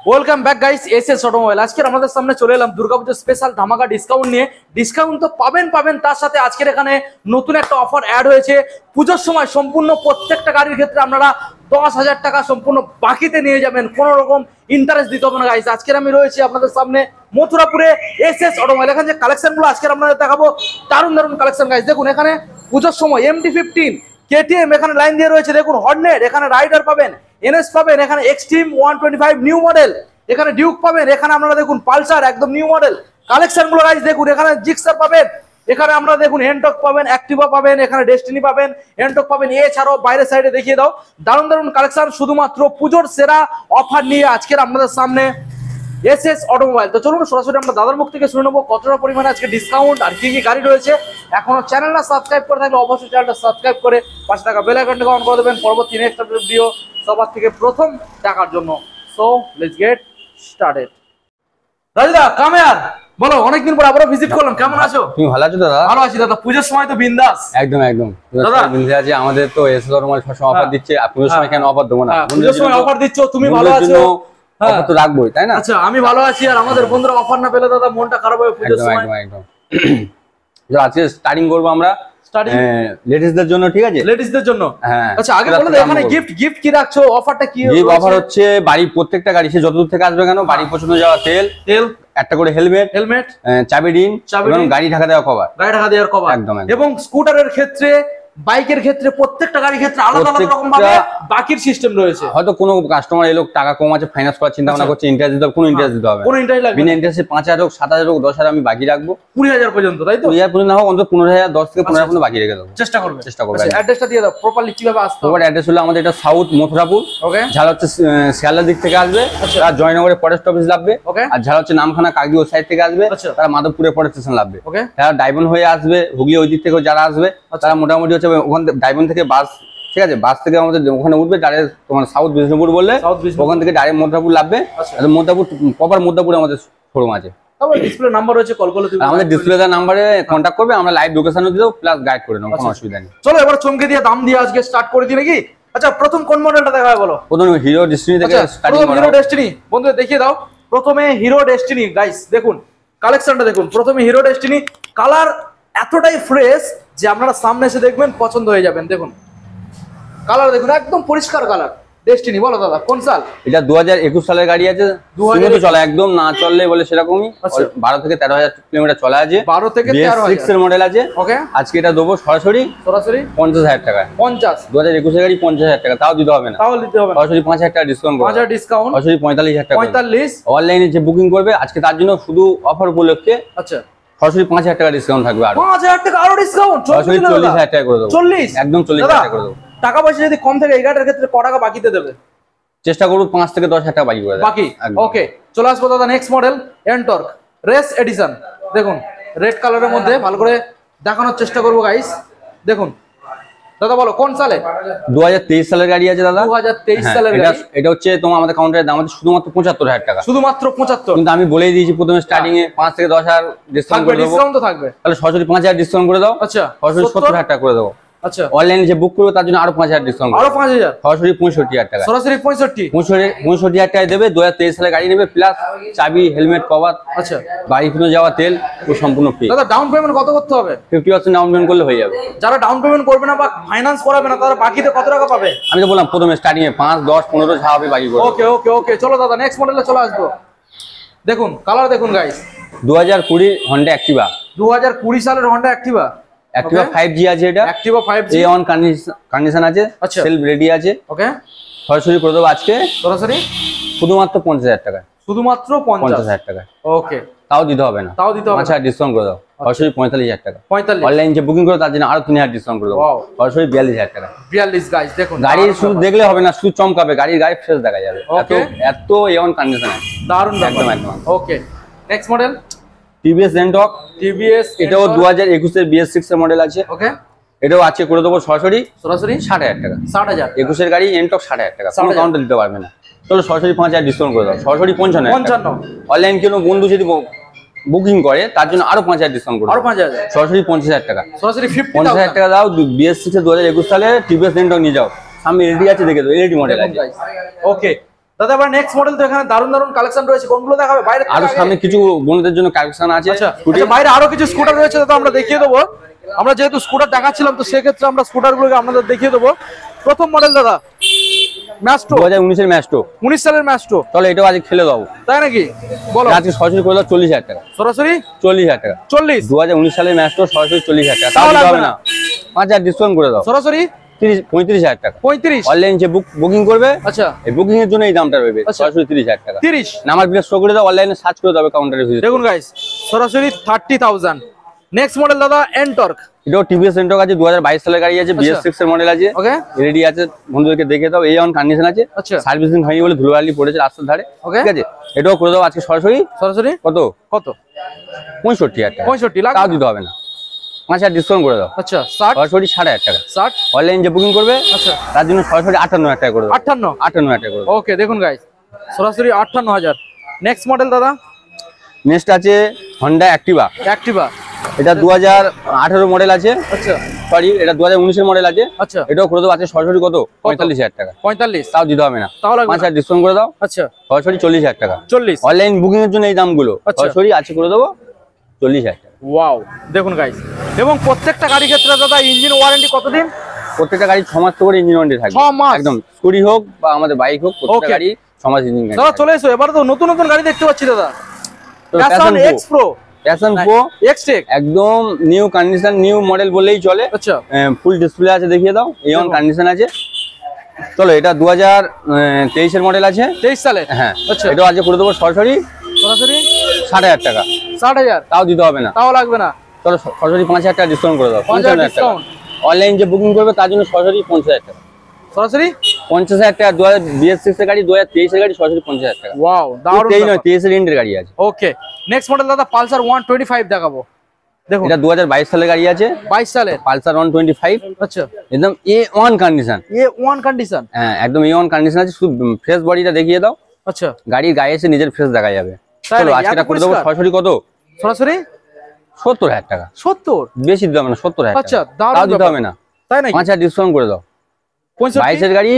Welcome back guys, SS automobile. আজকে আমাদের সামনে চলে এলাম দুর্গাপুজোর স্পেশাল ধামাকা ডিসকাউন্ট নিয়ে। ডিসকাউন্ট তো পাবেন, তার সাথে আজকের এখানে নতুন একটা অফার অ্যাড হয়েছে। পুজোর সময় সম্পূর্ণ প্রত্যেকটা গাড়ির ক্ষেত্রে আপনারা 10,000 টাকা সম্পূর্ণ বাকিতে নিয়ে যাবেন, কোনো রকম ইন্টারেস্ট দিতে হবে না গাইস। আজকের আমি রয়েছি আপনাদের সামনে মথুরাপুরে এসএস অটোমোবাইল। এখানে যে কালেকশনগুলো আজকে আপনাদের দেখাবো, দারুণ কালেকশন গাইস। দেখুন এখানে পুজোর সময় MT-15 KTM এখানে লাইন দিয়ে রয়েছে। দেখুন হর্নেট, এখানে রাইডার পাবেন, এনএস পাবেন, এখানে এক্সট্রিম 125 নিউ মডেল, এখানে ডিউক পাবেন, এখানে আপনারা দেখুন পালসার একদম নিউ মডেল কালেকশন গুলো গাইস। দেখুন এখানে জিক্সার পাবেন, এখানে আমরা দেখুন এনটক পাবেন, অ্যাক্টিভা পাবেন, এখানে ডেস্টিনি পাবেন, এনটক পাবেন। এছাড়াও বাইরের সাইডে দেখিয়ে দাও, দারুণ কালেকশন শুধুমাত্র পুজোর সেরা অফার নিয়ে আজকের আপনাদের সামনে এসএস অটোমোবাইল। তো চলুন সরাসরি আমরা দাদার মুখ থেকে শুনে নেবো কতটা পরিমাণে আজকে ডিসকাউন্ট আর কি গাড়ি রয়েছে। এখনো চ্যানেলটা সাবস্ক্রাইব করে থাকলে অবশ্যই চ্যানেলটা সাবস্ক্রাইব করে পাশে থাকা বেল আইকনটা অন করে দেবেন পরবর্তী নেক্সট ভিডিও সবার থেকে প্রথম দেখার জন্য। So let's get started. রাজদা কামেয়ার বলো, অনেকদিন পর আবারও ভিজিট করলাম, কেমন আছো? তুমি ভালো আছো দাদা? ভালো আছি দাদা। পুজোর সময় তো বিন্দাস। একদম দাদা বিন্দাস আছে। আমাদের তো এসএস অটোমোবাইল সবসময় অফার দিচ্ছে, আর পুজোর সময় কেন অফার দেবো না? পুজোর সময় অফার দিচ্ছ, তুমি ভালো আছো, অফার তো রাখবোই, তাই না? আচ্ছা আমি ভালো আছি, আর আমাদের বন্ধুরা অফার না পেলে দাদা মনটা খারাপ হবে পুজোর সময়। একদম আজকে স্টার্টিং করবো আমরা লেডিসদের জন্য, ঠিক আছে? লেডিসদের জন্য, হ্যাঁ। আচ্ছা আগে বলো এখানে গিফট কি রাখছো, অফারটা কি? অফার হচ্ছে বাড়ি প্রত্যেকটা গাড়ি, সে যতদূর থেকে আসবে কেন, বাড়ি পৌঁছানো যাওয়া তেল, একটা করে হেলমেট, চাবি রিং এবং গাড়ি ঢাকা দেওয়া কভার, একদম। এবং স্কুটারের ক্ষেত্রে, বাইকের ক্ষেত্রে, প্রত্যেকটা গাড়ির ক্ষেত্রে আলাদা রকম ভাবে বাকির সিস্টেম রয়েছে। হয়তো কোনো কাস্টমার এলো, টাকা কম আছে, ফাইন্যান্স করার চিন্তা ভাবনা করছে, ইন্টারেস্ট দিতে হবে, কোনো ইন্টারেস্ট দিতে হবে, কোনো ইন্টারেস্ট লাগবে না। বিনা ইন্টারেস্টে 5,000 হোক, 7,000 হোক, 10,000 আমি বাকি রাখবো, 20,000 পর্যন্ত, তাই তো? 20,000 পর্যন্ত না হোক, অন্তত 15,000, 10 থেকে 15,000 পর্যন্ত বাকি রেখে দেবো। চেষ্টা করবে। অ্যাড্রেসটা দিয়ে দাও প্রপারলি, কিভাবে আসতে হবে? অ্যাড্রেস হলো আমাদের এটা সাউথ মথুরাপুর। ওকে। ঝাল হচ্ছে শিয়ালদার দিক থেকে আসবে, তারা জয়নগরের ফরেস্ট অফিস লাগবে। আর ঝাল হচ্ছে নামখানা কাকদ্বীপ সাইড থেকে আসবে, তারা মাধবপুরের ফরেস্ট স্টেশন লাগবে। তারা ডায়মন্ড হয়ে আসবে, হুগলি ওই দিক থেকে যারা আসবে তারা মোটামুটি হচ্ছে ওখান ডায়মন্ড থেকে বাস, ঠিক আছে, বাস থেকে আমাদের ওখানে উঠবে, ডাইরেক্ট তোমার সাউথ বিষ্ণুপুর বললে ওখান থেকে ডাইরেক্ট মথুরাপুর লাগবে। মথুরাপুর প্রপার মথুরাপুরে আমাদের শোরুম আছে। ডিসপ্লে নাম্বার রয়েছে, কল করলে আমাদের ডিসপ্লে নাম্বারে কন্ট্যাক্ট করবে, আমরা লাইভ লোকেশনও দিয়ে দেবো, প্লাস গাইড করে নেবো, কোনো অসুবিধা নেই। চলো এবার চমকে দিয়ে দাম দিয়ে আজকে স্টার্ট করে দিই নাকি? আচ্ছা প্রথম কোন মডেলটা দেখাবে বলো? প্রথম হিরো ডেস্টিনি থেকে স্টার্টিং করো। হিরো ডেস্টিনি বন্ধুরা দেখিয়ে দাও। প্রথমে হিরো ডেস্টিনি গাইস, দেখুন কালেকশনটা দেখুন। প্রথমে হিরো ডেস্টিনি, কালার এতটাই ফ্রেশ যে আপনারা সামনে এসে দেখবেন পছন্দ হয়ে যাবেন। দেখুন কালার দেখুন, একদম পরিষ্কার কালার। ডেস্টিনি বলো দাদা কোন সাল? এটা 2021 সালের গাড়ি আছে, চলে একদম না চললে বলে সেরকমই। 12 থেকে 13,000 কিলোমিটার চলা আছে, 12 থেকে 13,000 এর মডেল আছে। ওকে, আজকে এটা দেবো সরাসরি 50,000 টাকা। 50 2021 এর গাড়ি 50,000 টাকা, তাও দিতে হবে না, তাও দিতে হবে না। সরাসরি 5,000 টাকা ডিসকাউন্ট, 5,000 ডিসকাউন্ট, সরাসরি 45,000 টাকা। 45 অনলাইনে যে বুকিং করবে আজকে তার জন্য শুধু অফার উপলক্ষে, আচ্ছা সরাসরি 5,000 টাকা ডিসকাউন্ট থাকবে। আর 5,000 টাকা আরো ডিসকাউন্ট, সরাসরি 40,000 টাকা করে দেবো। 40 একদম 40,000 টাকা করে দেবো। টাকা পয়সা যদি কম থাকে এই গাড়ির ক্ষেত্রে ক টাকা বাকিতে দেবে? চেষ্টা করব 5 থেকে 10,000 টাকা বাকি করে দেব। বাকি ওকে। চলে আসবো দাদা next model NTorq race edition. দেখুন রেড কালারের মধ্যে ভালো করে দেখানোর চেষ্টা করবো গাইস। দেখুন দাদা বলো কোন সালে? 2023 সালের গাড়ি আছে দাদা। 2023 সালের গাড়ি। এটা হচ্ছে তোমার আমাদের কাউন্টারের দাম আছে শুধুমাত্র 75,000 টাকা। শুধুমাত্র 75। কিন্তু আমি বলেই দিয়েছি প্রথমে স্টার্টিং এ 5 থেকে 10,000 ডিসকাউন্ট করে দেব। ডিসকাউন্ট তো থাকবে, তাহলে সরাসরি 5,000 ডিসকাউন্ট করে দাও। আচ্ছা সরাসরি 70,000 টাকা করে দেবো। আচ্ছা অনলাইনে যে বুক করবে তার জন্য আরো 5,000 ডিসকাউন্ট, আরো 5,000, সরাসরি 65,000 টাকা। সরাসরি 65,000 টাকা দেবে। 2023 সালে গাড়ি নেবে, প্লাস চাবি, হেলমেট, কভার, আচ্ছা বাড়ি ফিরে যাওয়া তেল ও সম্পূর্ণ ফ্রি। দাদা ডাউন পেমেন্ট কত করতে হবে? 50% ডাউন পেমেন্ট করলে হয়ে যাবে। যারা ডাউন পেমেন্ট করবে না বা ফাইনান্স করাবে না তারা বাকিতে কত টাকা পাবে? আমি তো বললাম প্রথমে স্টার্টিং এ 5, 10, 15 যা হবে বাকি করবে। ওকে ওকে ওকে। চলো দাদা নেক্সট মডেলে চলে আসবো। দেখুন কালার দেখুন গাইস, 2020 হন্ডা অ্যাক্টিভা। 2020 সালের হন্ডা অ্যাক্টিভা। অ্যাক্টিভা 5G আছে, এটা অ্যাক্টিভা 5G A1 কন্ডিশন আছে, সেলফ রেডি আছে। ওকে, সরাসরি করে দেবো আজকে সরাসরি শুধুমাত্র 50,000 টাকা। শুধুমাত্র 50,000 টাকা। ওকে, তাও দিতে হবে না, তাও দিতে হবে না। আচ্ছা ডিসকাউন্ট করে দাও, সরাসরি 45,000 টাকা। 45। অনলাইন যে বুকিং করো তার জন্য আরো 3,000 ডিসকাউন্ট করে দেবো, সরাসরি 42,000 টাকা। 42 গাইস দেখুন, গাড়ি শুধু দেখলে হবে না, শুধু চমকাবে, গাড়ির গায়ে ফ্রেশ দেখা যাবে। এত A1 কন্ডিশন আছে, দারুণ একদম একদম। Okay next model TVS NTorq. TVS এটাও 2021 এর BS6 এর মডেল আছে। ওকে, এটাও আছে করে দেবো সরাসরি 60,000 টাকা। 60,000 21 এর গাড়ি এনটর্ক 60,000 টাকা, কোনো কাউন্টার দিতে পারবে না। চলো সরাসরি 5,000 ডিসকাউন্ট করে দাও, সরাসরি 55। অনলাইন কোনো বন্ধু যদি বুকিং করে তার জন্য আরো 5,000 ডিসকাউন্ট করে, আরো 5,000, সরাসরি 50,000 টাকা। সরাসরি 50,000 টাকা দাও। BS6 এর 2021 সালে টিভিএস এনটর্ক নিয়ে যাও, সামনে এলইডি আছে, দেখে দাও এলইডি মডেল আছে। ওকে দাদা এবার নেক্সট মডেল তো এখানে দারুণ দারুণ কালেকশন রয়েছে, কোনগুলো দেখাবে? বাইরে আরো সামনে কিছু বোনদের জন্য কালেকশন আছে। আচ্ছা বাইরে আরো কিছু স্কুটার রয়েছে, দাদা আমরা দেখিয়ে দেবো। আমরা যেহেতু স্কুটার দেখাচ্ছিলাম তো সেক্ষেত্রে আমরা স্কুটার গুলোকে আপনাদের দেখিয়ে দেবো। প্রথম মডেল দাদা ম্যাস্টো, 2019 এর ম্যাস্টো, 19 সালের ম্যাস্টো। তাহলে এটাও আজকে খেলে দাও, তাই নাকি? বলো। আজকে সরাসরি করে দাও 40,000 টাকা। সরাসরি 40,000 টাকা। 40? 2019 সালের ম্যাস্টো সরাসরি 40,000 টাকা। তাও দিতে হবে না, 5,000 ডিসকাউন্ট করে দাও। সরাসরি 35,000 টাকা। 35? অনলাইন যে বুকিং করবে, আচ্ছা এই বুকিং এর জন্য এই দামটা রইবে, সরাসরি 30,000 টাকা। 30? নাম্বার প্লেট শো করে দাও, অনলাইনে সার্চ করে দাও, কাউন্টারে ভিজিট। দেখুন গাইস সরাসরি 30,000। নেক্সট মডেল দাদা এনটর্ক, এটাও টিভিএস এন্টর্ক আছে, 2022 সালের গাড়ি আছে, BS6 এর মডেল আছে। ওকে রেডি আছে, বন্ধুদেরকে দেখে দাও, এই অন কন্ডিশন আছে। আচ্ছা সার্ভিসিং হয়নি বলে ধুলোবালি পড়েছে রাস্তার ধারে, ঠিক আছে? এটাও করে দাও আজকে সরাসরি। সরাসরি কত? কত? 65,000 টাকা। 65 লাখ? তাও দিতে হবে না, 5,000 ডিসকাউন্ট করে দাও। আচ্ছা 60? সরাসরি 6,500 টাকা। 60? অনলাইন যে বুকিং করবে, আচ্ছা তার জন্য সরাসরি 58,000 টাকা করে দাও। 58 টাকা করে দাও। ওকে দেখুন গাইস সরাসরি 58,000। নেক্সট মডেল দাদা নেক্সট আছে হন্ডা অ্যাক্টিভা। অ্যাক্টিভা, এটা 2018 মডেল আছে, আচ্ছা সরি এটা 2019 এর মডেল আছে। আচ্ছা এটাও করে দাও আজকে সরাসরি কত? 45,000 টাকা। 45? তাও দিতে হবে না, তাও লাগবে না? 5,000 ডিসকাউন্ট করে দাও। আচ্ছা সরাসরি 40,000 টাকা। 40? অনলাইন বুকিং এর জন্য এই দামগুলো, আচ্ছা। সরাসরি আজকে করে দেবো 40,000 টাকা। ওয়াও দেখুন গাইস, এবং প্রত্যেকটা গাড়ির ক্ষেত্রে দাদা ইঞ্জিন ওয়ারেন্টি কতদিন? প্রত্যেকটা গাড়ি 6 মাস করে ইঞ্জিন ওয়ারেন্টি থাকবে। 6 মাস? একদম, স্কুটি হোক বা আমাদের বাইক হোক, প্রত্যেকটা Okay. গাড়ি 6 মাস ইঞ্জিন গ্যারান্টি। দাদা চলে এসো, এবারে তো নতুন নতুন গাড়ি দেখতে পাচ্ছি দাদা। Passion x pro, passion pro Xtec একদম নিউ কন্ডিশন, নিউ মডেল বললেই চলে। আচ্ছা ফুল ডিসপ্লে আছে, দেখিয়ে দাও, এই অন কন্ডিশন আছে। চলো এটা 2023 এর মডেল আছে। 23 সালে? হ্যাঁ আচ্ছা এটাও আজকে করে দেবো সরাসরি সরাসরি 60,000 টাকা। 60,000? তাও দিতে হবে না, তাও লাগবে না? চলো সরাসরি 5,000 টাকা ডিসকাউন্ট করে দাও। 5,000 55,000 টাকা। ডিসকাউন্ট? অনলাইন যে বুকিং করবে তার জন্য সরাসরি 50,000 টাকা। সরাসরি 50,000 টাকা। 2026 এর গাড়ি, 2023 এর গাড়ি, সরাসরি 50,000 টাকা। ওয়াও দারুণ। 23 এর এন্ডের গাড়ি আছে। ওকে নেক্সট মডেল দাদা পালসার 125 দেখাবো। দেখুন এটা 2022 সালের গাড়ি আছে, 22 সালের পালসার 125। আচ্ছা একদম A1 কন্ডিশন। A1 condition? হ্যাঁ একদম A1 কন্ডিশন আছে, শুধু ফ্রেশ বডিটা দেখিয়ে দাও। আচ্ছা গাড়ির গায়ে এসে নিজের ফ্রেশ দেখা যাবে। তাই চলো নাকি? আজকে এটা এত করে দেবো পরিষ্কার? সরাসরি কত? সরাসরি 70,000 টাকা। 70? বেশি দিতে হবে না, 70,000 আচ্ছা টাকা। দারুণ তাও দিতে ব্যাপার। হবে না, তাই নাকি? 5,000 ডিসকাউন্ট করে দাও। 65? 22 এর গাড়ি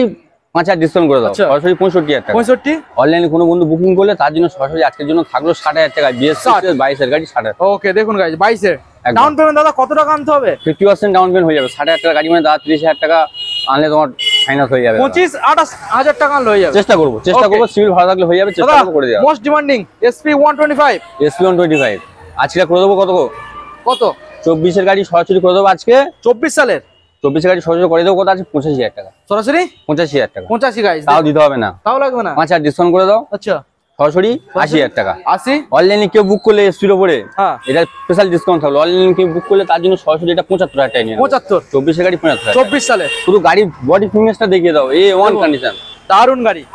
5,000 ডিসকাউন্ট করে দাও, আচ্ছা। সরাসরি 65,000 টাকা। 65? অনলাইনে কোনো বন্ধু বুকিং করলে তার জন্য সরাসরি আজকের জন্য থাকলো 60,000 টাকা। BS6 এর 22 এর গাড়ি 60,000। ওকে দেখুন গাইস 22 এর একদম। ডাউন পেমেন্ট দাদা কত টাকা আনতে হবে? 50% ডাউন পেমেন্ট হয়ে যাবে। 60,000 টাকা গাড়ি মানে দাদা 30,000 টাকা আনলে তোমার ফাইনান্স হয়ে যাবে। 25-28 টাকা আনলে হয়ে যাবে। চেষ্টা করবো Okay. সিভিল ভালো থাকলে হয়ে যাবে, চেষ্টা দাদা করবো করে দেওয়া। মোস্ট ডিমান্ডিং SP 125 SP 125 আজকে করে দেবো কত? কত? 24 এর গাড়ি সরাসরি করে দেবো আজকে। 24 সালের 24 এর গাড়ি সরাসরি করে দেবো কত? আছে 85,000 টাকা। সরাসরি 85,000 টাকা। 85 গাইস। তাও দিতে হবে না, তাও লাগবে না? 5,000 ডিসকাউন্ট করে দাও। আচ্ছা সরাসরি 80,000 টাকা। 80? অনলাইনে কেউ বুক করলে এসপির উপরে হ্যাঁ এটা স্পেশাল ডিসকাউন্ট থাকলো। অনলাইনে কেউ বুক করলে তার জন্য সরাসরি এটা 75,000 টাকা নিয়ে নেবো। 75? 24 এর গাড়ি 75,000। 24 সালে শুধু গাড়ির বডি ফিটনেসটা দেখিয়ে দাও, A1 কন্ডিশন। দারুন গাড়ি।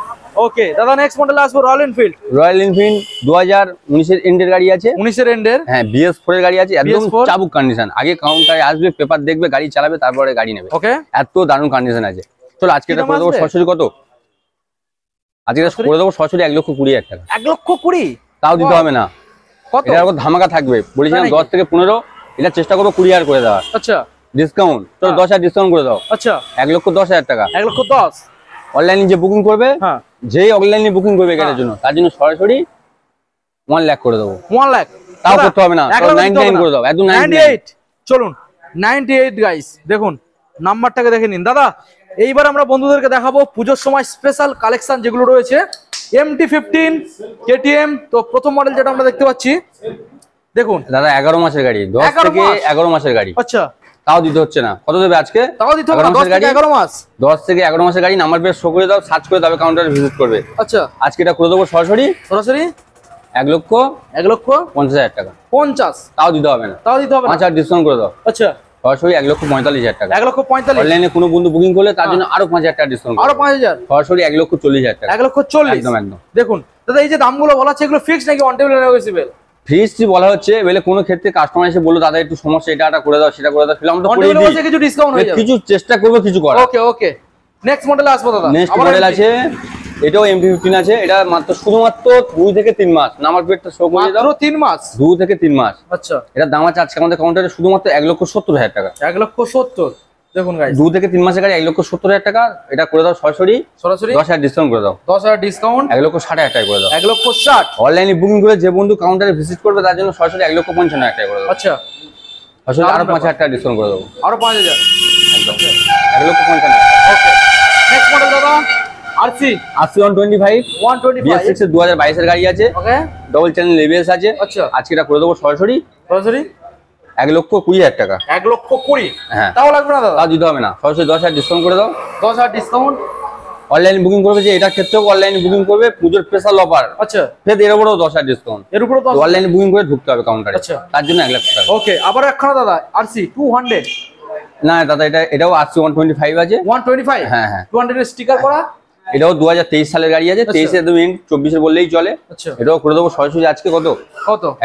ওকে দাদা নেক্সট মডেল আসবো রয়্যাল এনফিল্ড। রয়্যাল এনফিল্ড 2019 এর এন্ডের গাড়ি আছে। 19 এর এন্ডের? হ্যাঁ BS4 এর গাড়ি আছে, একদম BS4? চাবুক কন্ডিশন। আগে কাউন্টারে আসবে, পেপার দেখবে, গাড়ি চালাবে, তারপরে গাড়ি নেবে। ওকে এত দারুণ কন্ডিশন আছে। চলো আজকে এটা কি দাম করে দেবো আসবে? সরাসরি কত? আজকে এটা করে দেবো সরাসরি 1,20,000 টাকা। 1,20,000? তাও দিতে হবে না, কত? এটার উপর ধামাকা থাকবে। বলেছিলাম তাই নাকি? 10 থেকে 15, এটা চেষ্টা করবো 20,000 করে দেওয়ার আচ্ছা ডিসকাউন্ট। চলো 10,000 ডিসকাউন্ট করে দাও। আচ্ছা 1,10,000 টাকা। 1,10,000? অনলাইনে যে বুকিং করবে, হ্যাঁ যেই অনলাইনে বুকিং করবে গাড়ির জন্য, তার জন্য সরাসরি 1 লাখ করে দেবো। 1 লাখ? তাও করতে হবে না, 99 করে দাও, একদম 98। চলুন 98 গাইস। দেখুন নাম্বারটাকে দেখে নিন দাদা। এইবার আমরা বন্ধুদেরকে দেখাবো পুজোর সময় স্পেশাল কালেকশন যেগুলো রয়েছে। MT-15 KTM। তো প্রথম মডেল যেটা আমরা দেখতে পাচ্ছি দেখুন দাদা 11 মাসের গাড়ি, 10 থেকে 11 মাসের গাড়ি। আচ্ছা তাও দিতে হচ্ছে না। কত দেবে আজকে? তাও দিতে হবে না? 10 থেকে 11 মাস? 10 থেকে 11 মাসের গাড়ি। নাম্বার প্লেট শো করে দাও, সার্চ করে তবে কাউন্টারে ভিজিট করবে। আচ্ছা আজকে এটা করে দেবো সরাসরি সরাসরি 1,50,000 টাকা। 1,50,000? তাও দিতে হবে না, তাও দিতে হবে না? 5,000 ডিসকাউন্ট করে দাও। আচ্ছা সরাসরি 1,45,000 টাকা। 1,45,000? অনলাইনে কোনো বন্ধু বুকিং করলে তার জন্য আরো 5,000 টাকা ডিসকাউন্ট। আরো 5,000? সরাসরি 1,40,000 টাকা। 1,40,000? একদম একদম। দেখুন দাদা এই যে দামগুলো বলা হচ্ছে এগুলো ফিক্স নাকি অন টেবিল নেগোশিয়েবল? ফিক্সড বলা হচ্ছে, বলে কোনো ক্ষেত্রে কাস্টমার এসে বললো দাদা একটু সমস্যা, এটা করে দাও, সেটা করে দাও, ফিল্ম তো অন করে টেবিল দিই, বলতে কিছু ডিসকাউন্ট হয়ে যাবে? কিছু চেষ্টা করবো কিছু করার। ওকে ওকে নেক্সট মডেলে আসবো দাদা। নেক্সট আবার মডেল MT? আছে, এটাও MT-15 আছে। এটা মাত্র শুধুমাত্র 2 থেকে 3 মাস। নাম্বার প্লেটটা শো করে দাও। মাত্র 3 মাস? 2 থেকে 3 মাস। আচ্ছা এটার দাম আছে আজকে আমাদের কাউন্টারে শুধুমাত্র 1,70,000 টাকা। 1,70,000? দেখুন গাইস 2 থেকে 3 মাসের গাড়ি 1,70,000 টাকা, এটা করে দাও সরাসরি 10,000 ডিসকাউন্ট করে দাও, 10,000 ডিসকাউন্ট 1,60,000 টাকা করে দাও, 1,60,000। অনলাইনে বুকিং করে যে বন্ধু কাউন্টারে ভিজিট করবে তার জন্য সরাসরি 1,55,000 টাকা করে দাও। আচ্ছা, সরাসরি আরো 5,000 টাকা ডিসকাউন্ট করে দেবো, আরো 5,000। একদম 1,55,000। ওকে, নেক্সট মডেল দাদা RC 125 125 BS6 এর 2022 এর গাড়ি আছে, ওকে, ডবল চ্যানেল এবিএস আছে। আচ্ছা, আজকে এটা করে দেবো সরাসরি সরাসরি 1,20,000 টাকা। 1,20,000। হ্যাঁ, তাও লাগবে না দাদা? তাও দিতে হবে না, সরাসরি 10,000 ডিসকাউন্ট করে দাও, 10,000 ডিসকাউন্ট। অনলাইন বুকিং করবে যে এটার ক্ষেত্রেও অনলাইন বুকিং করবে, পুজোর স্পেশাল অফার। আচ্ছা, ফের এর উপরেও 10,000 ডিসকাউন্ট, এর উপরে তো অনলাইন বুকিং করে ঢুকতে হবে কাউন্টারে। আচ্ছা, তার জন্য 1,00,000 টাকা। ওকে, আবার একখানা দাদা RC 200 না দাদা, এটাও RC 125 আছে। 125? হ্যাঁ হ্যাঁ, 200 এর স্টিকার করা। এটাও 2023 সালের গাড়ি আছে, 23 এর তুমি 24 বললেই চলে। আচ্ছা, এটাও করে দেবো সরাসরি আজকে কত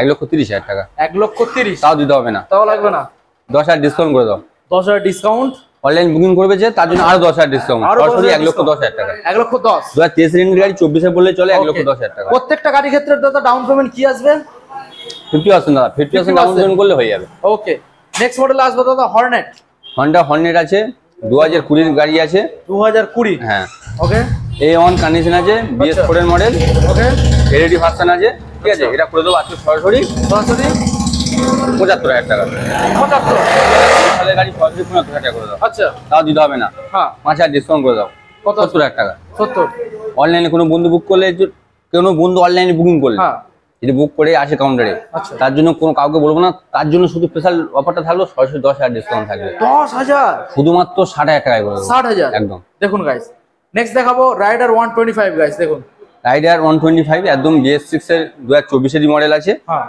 1,30,000 টাকা। 1,30,000 তাও দিতে হবে না, তাও লাগবে না, 10,000 ডিসকাউন্ট করে দাও। 10,000 ডিসকাউন্ট। অনলাইন বুকিং করবে যে তার জন্য আরো 10,000 ডিসকাউন্ট, সরাসরি 1,10,000 টাকা। 1,10,000 2023 এর গাড়ি 24 বললেই চলে, 1,10,000 টাকা। প্রত্যেকটা গাড়ির ক্ষেত্রে দাদা ডাউন পেমেন্ট কি আসবে? 50% দাদা, 50% ডাউন পেমেন্ট করলে হয়ে যাবে। ওকে, নেক্সট মডেল আসবে দাদা হর্নেট। হন্ডা হর্নেট আছে, 2020 এর গাড়ি আছে। 2020? হ্যাঁ, ওকে, A1 কন্ডিশন আছে, BS4 এর মডেল। ওকে, এলইডি ভার্সন আছে, ঠিক আছে। এটা করে দেবো আজকে সরাসরি 75,000 টাকা। 75 সালের গাড়ি সরাসরি 75,000 টাকা করে দাও। আচ্ছা, তাও দিতে হবে না, হ্যাঁ, 5,000 ডিসকাউন্ট করে দাও, কত? 70,000 টাকা। 70? অনলাইনে কোনো বন্ধু বুক করলে, কোনো বন্ধু অনলাইনে বুকিং করলে, হ্যাঁ, যদি বুক করে আসে কাউন্টারে, আচ্ছা, তার জন্য কোনো কাউকে বলবো না, তার জন্য শুধু স্পেশাল অফারটা থাকলো, সরাসরি 10,000 ডিসকাউন্ট থাকবে। 10,000? শুধুমাত্র 60,000 টাকায় করে দেবো। 60,000 একদম। দেখুন গাইস, নেক্সট দেখাবো রাইডার 125 গাইস। দেখুন রাইডার 125 একদম BS6 এর 2024 এর মডেল আছে। হ্যাঁ,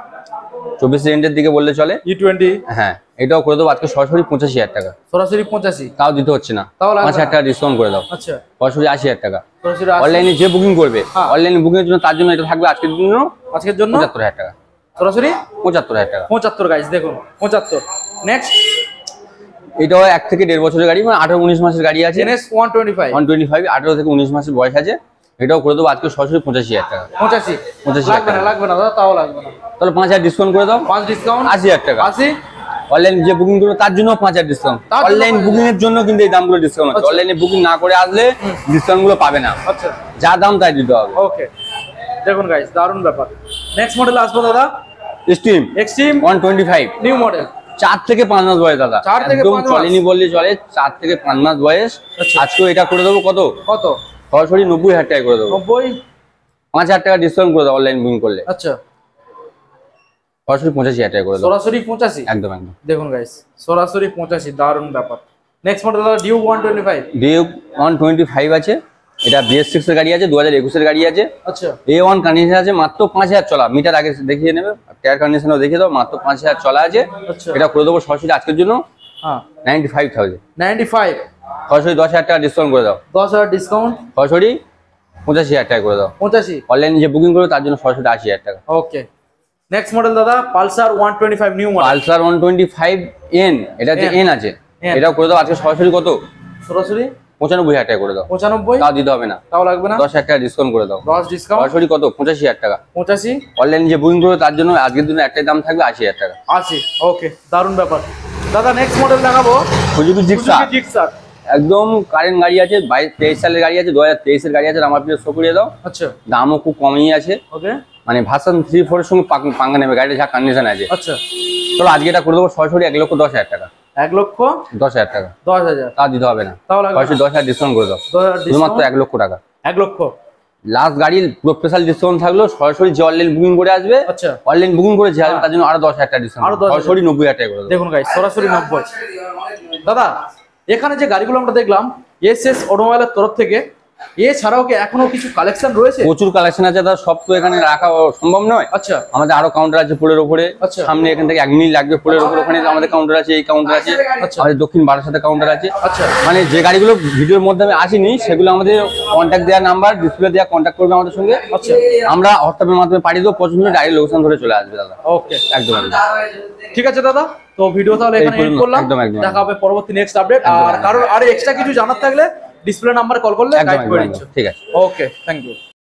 24 এন্ডের দিকে বললে চলে। E20? হ্যাঁ, এটাও করে দেবো আজকে সরাসরি 85,000 টাকা। সরাসরি 85? তাও দিতে হচ্ছে না, তাও লাগবে 5,000 টাকা ডিসকাউন্ট করে দাও, আচ্ছা, সরাসরি 80,000 টাকা। সরাসরি 80? অনলাইনে যে বুকিং করবে, হ্যাঁ, অনলাইনে বুকিং এর জন্য, তার জন্য এটা থাকবে আজকের জন্য, আজকের জন্য 75,000 টাকা। সরাসরি 75,000 টাকা। 75 গাইস, দেখুন 75। নেক্সট এটাও 1 থেকে 1.5 বছরের গাড়ি, মানে 18-19 মাসের গাড়ি আছে। NS 125? 125 18 থেকে 19 মাসের বয়স আছে। এটাও করে দেবো আজকে সরাসরি 85,000 টাকা। 85? লাগবে না, লাগবে না দাদা, তাও লাগবে না। তাহলে 5,000 ডিসকাউন্ট করে দাও, 5 ডিসকাউন্ট 80,000 টাকা। 80? অনলাইন যে বুকিং করবে তার জন্য 5,000 ডিসকাউন্ট। তার জন্য অনলাইন বুকিং এর জন্য কিন্তু এই দামগুলো ডিসকাউন্ট আছে। আচ্ছা। অনলাইনে বুকিং না করে আসলে ডিসকাউন্ট গুলো পাবে না, আচ্ছা, যা দাম তাই দিতে হবে। ওকে, দেখুন গাইস দারুণ ব্যাপার। নেক্সট মডেল আসবে দাদা স্টিম এক্সট্রিম 125 নিউ মডেল। 4 থেকে 5 মাস বয়স দাদা, 4 থেকে একদম 5 মাস? চলেনি বললে চলে, 4 থেকে 5 মাস বয়স। আচ্ছা। আজকেও এটা করে দেবো কত কত? সরাসরি 90,000 টাকা করে দেবো, 90? 5,000 টাকা ডিসকাউন্ট করে দাও অনলাইন বুকিং করলে, আচ্ছা, সরাসরি 85,000 টাকা করে দাও। সরাসরি 85? একদম একদম। দেখুন গাইস, সরাসরি 85, দারুণ ব্যাপার। নেক্সট মডেল দাদা ডিউক 125? ডিউক 125 আছে, এটা BS6 এর গাড়ি আছে, 2021 এর গাড়ি আছে। আচ্ছা, A1 কন্ডিশন আছে, মাত্র 5,000 চলা, মিটার আগে দেখিয়ে নেবে, টায়ার কন্ডিশনও দেখিয়ে দাও, মাত্র 5,000 চলা আছে। আচ্ছা, এটা করে দেবো সরাসরি আজকের জন্য হ্যাঁ 95,000, 95? সরাসরি 10,000 টাকা ডিসকাউন্ট করে দাও, 10,000 ডিসকাউন্ট, সরাসরি 85,000 টাকা করে দাও। 85? অনলাইন যে বুকিং করবে তার জন্য সরাসরি 80,000 টাকা। ওকে, নেক্সট মডেল দাদা Pulsar 125 new model. Pulsar 125N, এটা যে N। N আছে, N। এটাও করে দাও আজকে সরাসরি কত সরাসরি 95,000 টাকা করে দাও, 95? তাও দিতে হবে না, তাও লাগবে না, 10,000 টাকা ডিসকাউন্ট করে দাও, 10 ডিসকাউন্ট, সরাসরি কত 85,000 টাকা। 85? অনলাইন যে বুকিং করবে তার জন্য আজকের দিনে একটাই দাম থাকবে 80,000 টাকা। 80? ওকে, দারুণ ব্যাপার। দাদা নেক্সট মডেল দেখাবো সুজুকি জিক্সার, সুজুকি জিক্সার। একদম কারেন্ট গাড়ি আছে, 23 সালের গাড়ি আছে, 2023 এর গাড়ি আছে। আমার প্রিয় শো করিয়ে দাও, আচ্ছা, দামও খুব কমই আছে, ওকে, মানে ভার্সন 3-4 এর সঙ্গে পাঙ্গা নেবে গাড়িটা, যা কন্ডিশন আছে। আচ্ছা, চলো আজকে এটা করে দেবো সরাসরি 1,10,000 টাকা। 1,10,000 টাকা, 10,000? তা দিতে হবে না, তাও লাগবে সরাসরি 10,000 ডিসকাউন্ট করে দাও, 10,000 শুধুমাত্র ডিসকাউন্ট, 1,00,000 টাকা। 1,00,000? লাস্ট গাড়ির পুরো স্পেশাল ডিসকাউন্ট থাকলো, সরাসরি যে অনলাইন বুকিং করে আসবে, আচ্ছা, অনলাইন বুকিং করে যে আসবে তার জন্য আরো 10,000 টাকা ডিসকাউন্ট, আরো 10,000 সরাসরি 90,000 টাকা করে দাও। দেখুন গাইস, সরাসরি 90। দাদা এখানে যে গাড়িগুলো আমরা দেখলাম এসএস অটোমোবাইলের তরফ থেকে, এছাড়াও কি এখনো কিছু কালেকশন রয়েছে? প্রচুর কালেকশন আছে দাদা, সব তো এখানে রাখা সম্ভব নয়। আচ্ছা, আমাদের আরো কাউন্টার আছে পোলের উপরে, আচ্ছা, সামনে এখান থেকে 1 মিনিট লাগবে পোলের উপরে, ওখানে আমাদের কাউন্টার আছে, এই কাউন্টার আছে, আচ্ছা, আমাদের দক্ষিণ বারাসাতে কাউন্টার আছে। আচ্ছা, মানে যে গাড়িগুলো ভিডিওর মধ্যে আমি আসিনি সেগুলো আমাদের কন্ট্যাক্ট দেওয়ার নাম্বার ডিসপ্লে দেওয়া, কন্ট্যাক্ট করবে আমাদের সঙ্গে, আচ্ছা, আমরা হোয়াটসঅ্যাপের মাধ্যমে পাঠিয়ে দেবো, পছন্দ ডাইরেক্ট লোকেশন ধরে চলে আসবে দাদা। ওকে, একদম একদম। ঠিক আছে দাদা, তো ভিডিও তাহলে এখানে এন্ড করলাম, একদম একদম। দেখা হবে পরবর্তী নেক্সট আপডেট। আর কারোর আর এক্সট্রা কিছু জানার থাকলে ডিসপ্লে নাম্বারে কল করলে গাইড করে দিচ্ছি। ঠিক আছে, ওকে, থ্যাংক ইউ।